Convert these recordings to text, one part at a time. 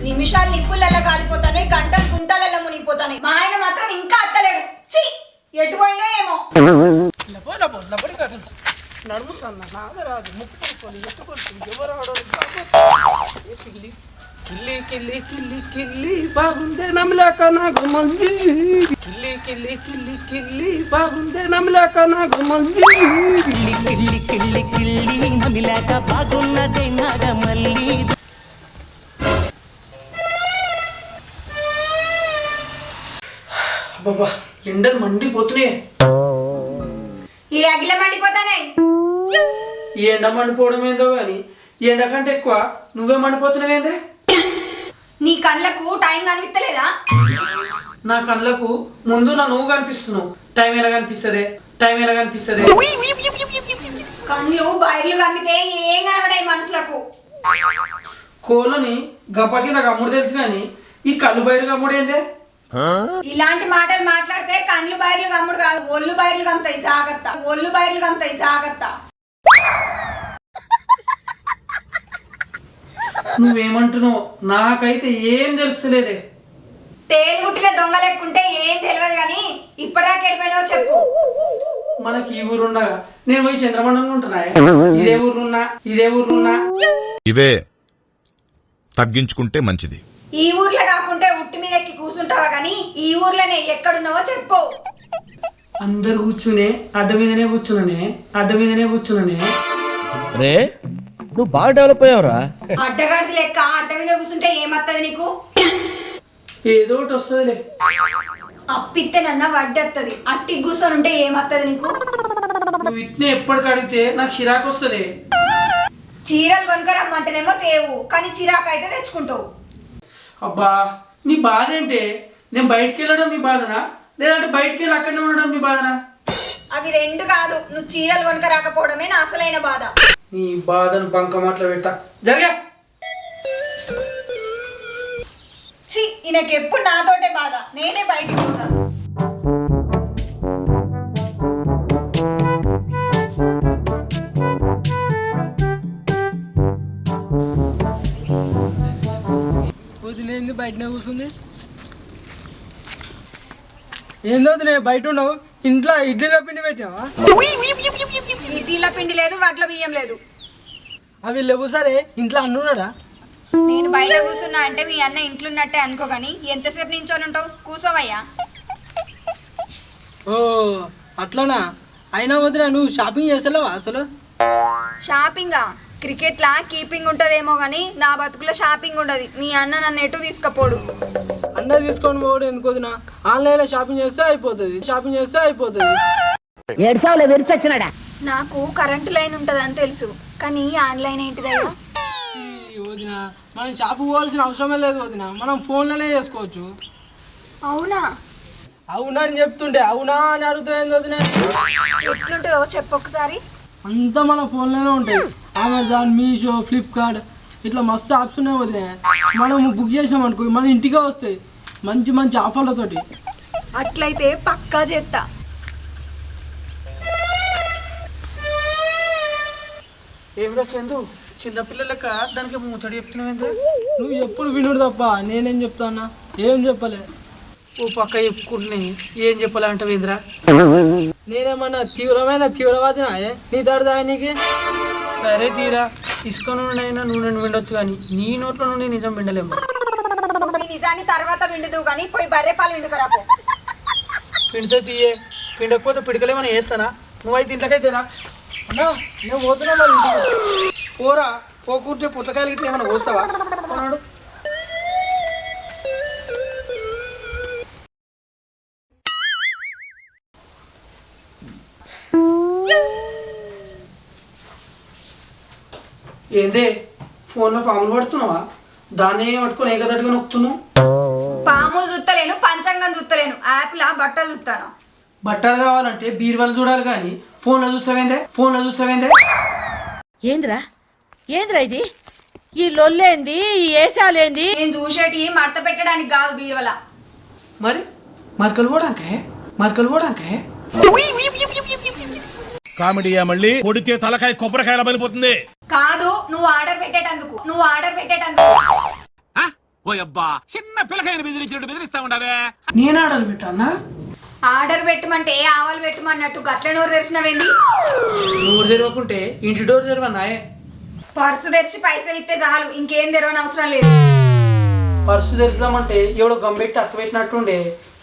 నిమిషాలు నిప్పులలో కాలిపోతానే, గంటలు గుంటలలో మునిగిపోతానే. మా ఆయన మాత్రం ఇంకా అత్తలేడు. ఛీ, ఎటు పోయిండో ఏమో. నడుము సన్న నాగరాజు ముక్కుని ఎత్తుకొని ఎవరు కిల్లి కిల్లి కిల్లి కిల్లి బాగుందే నమ్మలేక నాకు మళ్ళీ కిల్లి కిల్లి కిల్లి కిల్లి బాగుందే నమ్మలేక నాకు మళ్ళీ కిల్లి కిల్లి కిల్లి కిల్లి నమ్మలేక బాగున్నదే నాగ మళ్ళీ. బాబా ఎండలు మండిపోతున్నాయి. ఈ అగ్గిల మండిపోతానే. ఈ ఎండ మండిపోవడం ఏందో గాని ఈ ఎండ కంటే ఎక్కువ నువ్వే మండిపోతున్నావేందే? నీ కళ్ళకు టైం కనిపిస్తలేదా? నా కళ్ళకు ముందు నా నువ్వు కనిపిస్తున్నావు. టైం ఎలా కనిపిస్తుంది? టైం ఎలా కనిపిస్తుంది? కళ్ళు బయర్లు కమ్మితే ఏం కనబడాయి మనుషులకు. కోళ్ళని గప్ప కింద గమ్ముడు తెలుసు కానీ ఈ కళ్ళు బయలు గమ్ముడు ఏందే? ఇలాంటి మాటలు మాట్లాడితే కళ్ళు బయర్లు గమ్ముడు కాదు, ఒళ్ళు బయర్లు కమ్ముతాయి. జాగ్రత్త, ఒళ్ళు బయర్లు కమ్ముతాయి. జాగ్రత్త. నువ్వేమంటున్నావు నాకైతే ఏం తెలుస్తలేదే. తేలుగుట్టిన దొంగ లెక్కుంటే ఏం తెలియదు కానీ ఇప్పటిదాకా ఎడిపోయినావో చెప్పు. మనకి ఈ ఊరుండగా నేను పోయి చంద్రమండలం ఉంటున్నా. ఇదే ఊరున్నా ఇవే తగ్గించుకుంటే మంచిది. ఈ ఊర్లో కాకుంటే ఉట్టి మీద ఎక్కి కూర్చుంటావా గానీ ఈ ఊర్లోనే ఎక్కడున్నావో చెప్పు. అందరు కూర్చునే అడ్డ మీదనే కూర్చున్నానే. రే నువ్వు బాగా డెవలప్ అయ్యావురా. అడ్డగాడిది లెక్క అడ్డ మీద కూర్చుంటే ఏమత్తది నీకు? ఏదో ఒకటి వస్తుందిలే. అప్పిత్తేనన్నా వడ్డీ వస్తుంది. అట్టి కూర్చొని ఉంటే ఏమత్తది నీకు? నువ్వు ఇట్నే ఎప్పటికి అడిగితే నాకు చిరాకు వస్తుంది. చీరలు కొనుకరమ్మంటేనేమో తేవు, కానీ చిరాకు అయితే తెచ్చుకుంటావు. అబ్బా నీ బాధ ఏంటే? నేను బయటికి వెళ్ళడం నీ బాధనా, లేదంటే బయటికి వెళ్ళి అక్కడనే ఉండడం నీ బాధనా? అవి రెండు కాదు, నువ్వు చీరలు కొనుక రాకపోవడమే నా అసలైన బాధ. నీ బాధను బంకమాటలో పెట్టా జరిగా. ఛీ, ఈయనకి ఎప్పుడు నాతోటే బాధ. నేనే బయటికి పోతా. వదిలేంది బయటనే కూర్చుంది? ఏందో నేను బయట ఉన్నావు, ఇంట్లో ఇడ్లీలో పిండి పెట్టావా? ఇడ్లీల పిండి లేదు, వడ్ల బియ్యం లేదు. అవి లేవు సరే, ఇంట్లో అన్నున్నాడా? నేను బయట కూర్చున్నా అంటే మీ అన్న ఇంట్లో ఉన్నట్టే అనుకో, కానీ ఎంతసేపు నించొని ఉంటావు? కూర్చోవయ్యా. ఓ అట్లానా? అయినా వదినా నువ్వు షాపింగ్ చేస్తలేవా అసలు? షాపింగా? క్రికెట్లా కీపింగ్ ఉంటుందేమో కానీ నా బతుకులో షాపింగ్ ఉండదు. మీ అన్న నన్ను ఎటు తీసుకపోడు. అన్న తీసుకొని పోవడం ఎందుకు వదినా? ఆన్లైన్లో షాపింగ్ చేస్తే అయిపోతుంది. నాకు కరెంటు లైన్ ఉంటుందని తెలుసు, కానీ ఆన్లైన్ ఏంటిదయ్యా? వదినా మనం షాప్ పోవాల్సిన అవసరమే లేదు వదినా, మనం ఫోన్లోనే చేసుకోవచ్చు. అవునా? అవునా అని చెప్తుంటే అవునా అని అడుగుతుంది వదినా. ఎట్లుంటుందో చెప్పు ఒకసారి. అంతా మన ఫోన్లోనే ఉంటాయి. అమెజాన్, మీషో, ఫ్లిప్కార్ట్ ఇట్లా మస్తు యాప్స్ ఉన్నాయి వదినా. మనం బుక్ చేసినాం అనుకో మన ఇంటికే వస్తాయి మంచి మంచి ఆఫర్లతోటి. అట్లయితే పక్కా చేస్తా. ఏమిరా చందు, చిన్నపిల్లలక దానికి ముచ్చడి చెప్తున్నావు? నువ్వు ఎప్పుడు వినుడు తప్ప నేనేం చెప్తానా? ఏం చెప్పలే. ఓ పక్క చెప్పుకుంటున్నా ఏం చెప్పాలి అంటే వేంద్రా? నేనేమన్నా తీవ్రవాదినా నీ తడదా నీకు? సరే తీరా ఇసుక నుండైనా నూనె విండొచ్చు కానీ నీ నోట్లో నుండి నిజం విండలేము. నువ్వు నిజాన్ని తర్వాత విండుదు కానీ పోయి బర్రె పాలు విండుకరాపో. పిండితే తీయే, పిండకపోతే పిడకలేమన్నా వేస్తానా? నువ్వైతే ఇంట్లోకైతేనా? అన్నా నేను పోతున్నా మరి పోరా. పోకుంటే పుట్టకాయలు గిట్ల ఏమన్నా కోస్తావా? అన్నాడు. ఏందే ఫోన్లో ఫామ్లు పడుతున్నావా? దాన్ని పట్టుకొని ఏకదట్టుగా నొక్కుతున్నావు. పాములు చూస్తలేను, పంచాంగం చూస్తలేను, యాప్లా బట్టలు చూస్తాను. బట్టలు కావాలంటే బీరువాలు చూడాలి కానీ ఫోన్లో చూస్తావేందే? ఏంద్రా ఇది? ఈ లొల్లేంది? ఈ ఏసాలేంది? నేను చూసేటి మడత పెట్టడానికి కాదు బీరువల. మరి మరకలు పోవడానికే కామెడీయా మళ్ళీ కొడితే తలకాయ కొబ్బరికాయల బలిపోతుంది. కాదు, నువ్వు ఆర్డర్ పెట్టేటందుకు. నేను ఆర్డర్ పెట్టానా? ఆర్డర్ పెట్టమంటే ఆవాలు పెట్టమన్నట్టు గట్ల నోరు తెరిచినవేంది? నోరు తెరవకుంటే ఇంటి డోర్ తెరవన్నాయే. పర్సు తెరిచి పైసలు ఇస్తే చాలు, ఇంకేం తెరవని అవసరం లేదు. పర్సు తెరుద్దామంటే ఎవడో గంబెట్టి అక్క పెట్టినట్టుండే,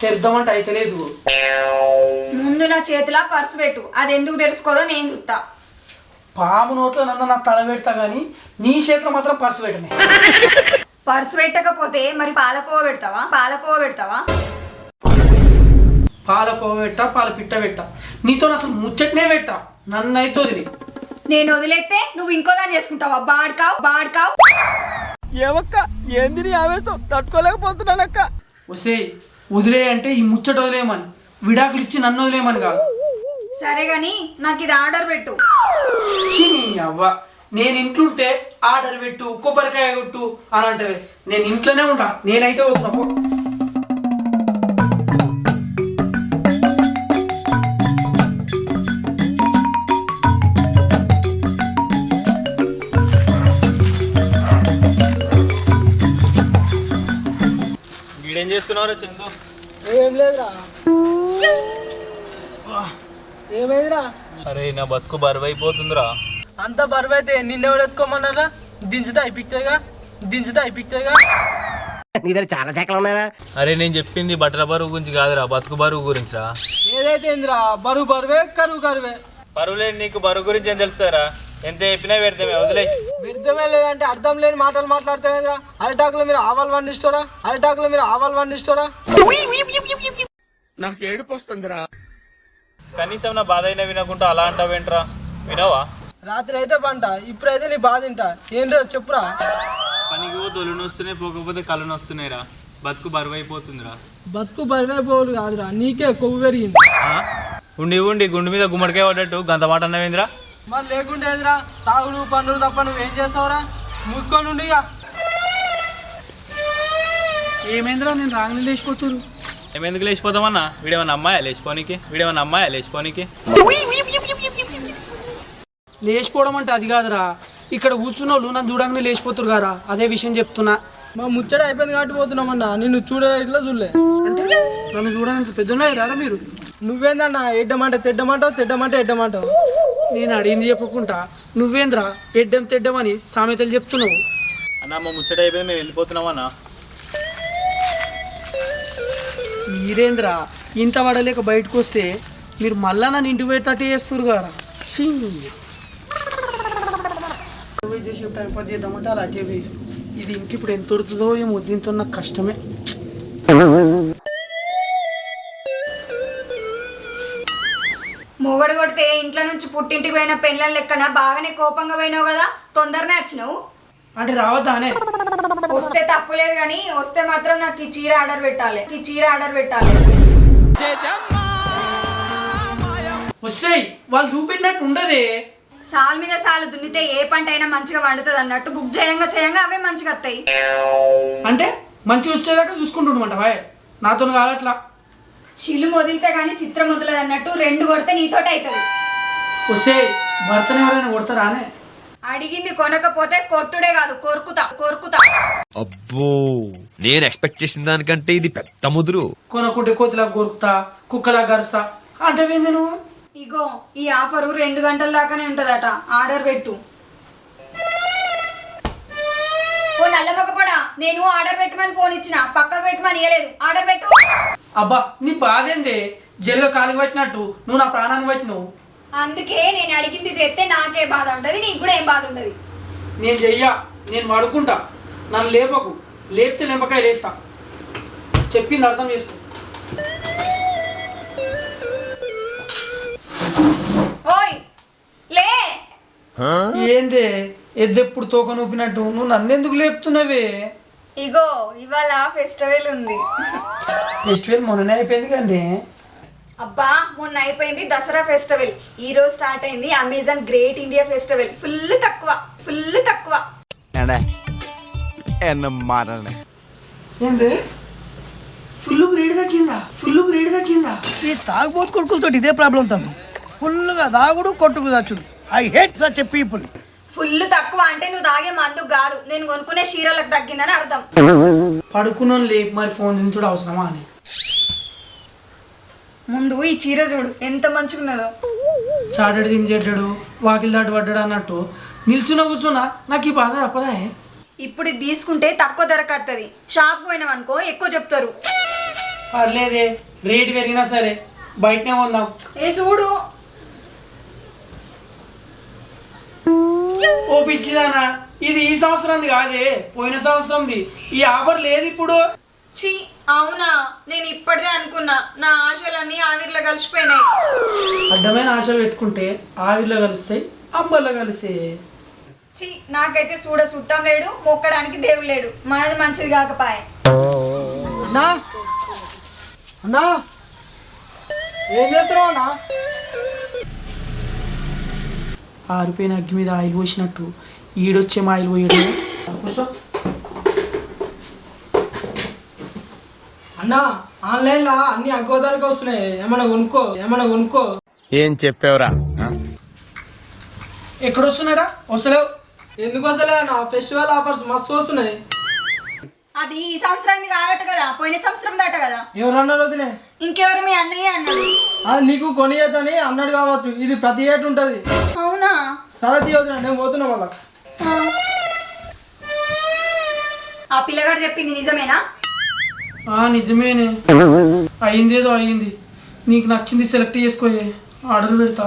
తెరుద్దామంటే అయితే లేదు. ముందు నా చేతిలో పర్సు పెట్టు, అది ఎందుకు తెరుచుకోదో నేను చూస్తా. పాము నోట్లో నన్ను నా తల పెడతా గానీ నీ చేతిలో మాత్రం పర్సు పెట్టనే. పర్సు పెట్టకపోతే మరి పాలకోవ పెడతావా? పాలకోవ పెట్టా, పాల పిట్ట పెట్టా, నీతో అసలు ముచ్చట్నే పెట్టా. నన్ను అయితే వదిలి నేను వదిలేస్తే నువ్వు ఇంకో దాన్ని చేసుకుంటావా? బాడ్కావ్. ఏమక్క ఏంది నీ ఆవేశం తట్టుకోలేకపోతున్నానక్క. వసే వదిలే అంటే ఈ ముచ్చట వదిలేయమని, విడాకులు ఇచ్చి నన్ను వదిలేయమని కాదు. సరే గాని నాకు ఇది ఆర్డర్ పెట్టు. నీ అవ్వ, నేను ఇంట్లుంటే ఆర్డర్ పెట్టు, కొబ్బరికాయ కొట్టు అని అంటే నేను ఇంట్లోనే ఉంటా. నేనైతే వస్తున్నా పో. ఏం చేస్తున్నావురా చందు? ఏం లేదురా. ఏమైందిరా? అరే నా బతుకు బరువైపోతుందిరా. అంత బరువు అయితే నిన్నెవడు ఎత్తుకోమన్నారా? దించుతా అయిపోతాయిగా. నీ దగ్గర చాలా శాఖలు ఉన్నాయా? అరే నేను చెప్పింది బట్టల బరువు గురించి కాదురా, బతుకు బరువు గురించిరా. ఏదైతే ఏందిరా, బరువే కరువే. బరువు లేని నీకు బరువు గురించి ఏం తెలుస్తారా? ఎంత చెప్పినా పెడతామే, వదిలే. విరుద్ధమే లేదంటే అర్థం లేని మాటలు మాట్లాడతామేంద్రా? అరిటాకులు మీరు ఆవాలు వండిస్తారా? నాకు ఏడుపు వస్తుందిరా. కనీసం నా బాధ అయినా వినకుండా అలా అంటావేంట్రా? వినవా? రాత్రి అయితే పంట, ఇప్పుడైతే నీ బాధ తింటా. ఏంటో చెప్పురా. పనికి పోతే ఒళ్ళు నొస్తున్నాయి, పోకపోతే కళ్ళు నొస్తున్నాయిరా. బతుకు బరువు అయిపోతుందిరా. బతుకు బరువైపోవాలి కాదురా, నీకే కొవ్వు పెరిగింది. ఉండి గుండు మీద గుమ్మడికాయ పడ్డట్టు గంత మాట అన్నవేంద్రా? మరి లేకుంటే ఏందిరా, తాగుడు పండుడు తప్ప నువ్వేం చేస్తావురా? మూసుకొని ఉండి. ఏమైందిరా, నేను రాంగ్ లేచిపోతురు. ఏమెందుకు లేచిపోతామన్నా? వీడేమన్నా అమ్మాయా లేచిపోనికి? లేచిపోవడం అంటే అది కాదురా, ఇక్కడ కూర్చున్న వాళ్ళు నన్ను చూడంగానే లేచిపోతురు కదా, అదే విషయం చెప్తున్నా. మా ముచ్చట అయిపోయింది కాబట్టి పోతున్నామన్నా, నిన్ను ఇట్లా చూడలే. అంటే నన్ను చూడడానికి పెద్దన్నాయి రారా మీరు? నువ్వేందన్నా ఎడ్డమంటే తెడ్డమంటావు. నేను అడిగింది చెప్పకుండా నువ్వేంద్రా తెడ్డం అని సామెతలు చెప్తున్నావు. అన్న మా ముచ్చట అయిపోయింది, మేము వెళ్ళిపోతున్నామన్నా. మీరేంద్రా ఇంత పడలేక బయటకు వస్తే మీరు మళ్ళా నన్ను ఇంటికి పోయి తట్టి చేస్తురు కదా. చేసి టైం పాస్ చేద్దామంటే అలా అటే పోయి, ఇది ఇంక ఇప్పుడు ఎంత దొరుకుతుందో ఏమో, దీంతో నాకు కష్టమే. మొగడు కొడితే ఇంట్లో నుంచి పుట్టింటికి పోయిన పెళ్ళం లెక్కన బాగానే కోపంగా పోయినావు కదా, తొందరనే వచ్చినావు. అంటే రావద్దానే? వస్తే తప్పులేదు కానీ వస్తే మాత్రం నాకు ఈ చీర ఆర్డర్ పెట్టాలి. వస్తాయి, వాళ్ళు చూపెట్టినట్టు ఉండదే. సాల్ మీద సాలు దున్నితే ఏ పంట అయినా మంచిగా వండుతుంది అన్నట్టు బుక్ చేయంగా అవే మంచిగా వస్తాయి. అంటే మంచిగా వచ్చేదాకా చూసుకుంటుండమంట బాయ్, నాతో కాదట్లా. శిలు మొదిలితే గానీ చిత్రం మొదలదు అన్నట్టు 2 కొడితే నీతోటి అవుతుంది. వస్తే భర్తను ఎవరైనా కొడతారానే? అడిగింది కొనకపోతే కొట్టుడే కాదు, కొరుకుతా. అబ్బో, నేను ఎక్స్పెక్ట్ చేసిన దానికంటే ఇది పెద్ద ముదురు. కొనకుంటే కోతిలా కొరుకుతా, కుక్కలా గరుస్తా అంటే ఏంది నువ్వు? ఇగో ఈ ఆఫరు 2 గంటల దాకానే ఉంటదట, ఆర్డర్ పెట్టు. ఓ నల్లమొకపోడా, నేను ఆర్డర్ పెట్టమని ఫోన్ ఇచ్చిన, పక్కకు పెట్టమని ఇయ్యలేదు. ఆర్డర్ పెట్టు. అబ్బా నీ బాధ ఏంది? జైల్లో కాలికి పట్టినట్టు నువ్వు నా ప్రాణాన్ని పట్టినవు. అందుకే నేను అడిగింది చేస్తే నాకే బాధ ఉంటది, నీకు కూడా ఏం బాధ ఉండదు. నేను చెయ్యా, నేను పడుకుంటా. నన్ను లేపకు, లేపితే నిమ్మకాయ లేస్తా. చెప్పింది అర్థం చేసుకో. ఓయ్ లే. ఏందే ఎద్దెప్పుడు తోక నూపినట్టు నువ్వు నన్నెందుకు లేపుతున్నావే? ఇగో ఇవాళ ఫెస్టివల్ ఉంది. ఫెస్టివల్ మొన్ననే అయిపోయింది కండి. అబ్బా మొన్న అయిపోయింది దసరా ఫెస్టివల్, ఈ రోజు స్టార్ట్ అయింది Amazon great India festival. Full తక్కువ. ఏంది ఫుల్ గ్రేడ్ తగ్గిందా? ఈ తాగుబోతు కొడుకులతో ఇదే ప్రాబ్లం తమ్మి. ఫుల్ గా దాగుడు కొట్టుకు దచ్చుడు. I hate such a people. Full తక్కువ అంటే నువ్వు తాగే మందు కాదు, నేను కొనుక్కునే చీరలకు తగ్గిందని అర్థం. పడుకున్నాను లేపు మరి ఫోన్ దించుడు అవసరమా అని. ముందు ఈ చీర చూడు ఎంత మంచిగున్నదో. చాటడు తిని చెడ్డాడు వాకిలి దాటి పడ్డాడు అన్నట్టు నిల్చున్న కూర్చున్నా నాకు ఈ బాధ తప్పదా? ఇప్పుడు ఇది తీసుకుంటే తక్కువ ధరకు వస్తుంది, షాప్ పోయినాం అనుకో ఎక్కువ చెప్తారు. పర్లేదే, రేటు పెరిగినా సరే బయటనే కొందాం. ఏ చూడు ఓ పిచ్చిదానా, ఇది ఈ సంవత్సరంది కాదే, పోయిన సంవత్సరంది. ఈ ఆఫర్ లేదు ఇప్పుడు. ఛీ అవునా, నేను ఇప్పటిదే అనుకున్నా, నా ఆశలన్నీ ఆవిర్లో కలిసిపోయినాయి. అడ్డమైన ఆశలు పెట్టుకుంటే ఆవిర్లో కలుస్తాయి, అంబర్లో కలిస్తాయి. ఛీ నాకైతే చూడ చుట్టం లేడు, మొక్కడానికి దేవుడు లేడు, మనది మంచిది కాకపాయే. అన్నా అన్నా ఏం చేస్తున్నావు అన్నా? ఆరిపోయిన అగ్గి మీద ఆయిల్ పోసినట్టు ఈడొచ్చే మా ఆయిల్ పోయాడు. అన్నా ఆన్లైన్లో అన్ని అగ్గోదానికి వస్తున్నాయి, ఏమన్నా కొనుక్కో. ఏం చెప్పావురా? ఎక్కడ వస్తున్నారా? వస్తలేవు. ఎందుకు వస్తలేవు అన్న? ఫెస్టివల్ ఆఫర్స్ మస్తు వస్తున్నాయి. అది ఈ సంవత్సరానికి కాదట కదా, పోయిన సంవత్సరం దాట కదా. ఎవరన్నారు వదిలే? ఇంకెవరు మీ అన్నయ్య అన్నాడు. నీకు కొనియద్దని అన్నాడు కావచ్చు, ఇది ప్రతి ఏటు ఉంటుంది. అవునా? సరే తీయొద్దు, నేను పోతున్నా మళ్ళా. ఆ పిల్లగాడు చెప్పింది నిజమేనా? నిజమేనే, అయిందేదో అయింది. నీకు నచ్చింది సెలెక్ట్ చేసుకోయే, ఆర్డర్ పెడతా.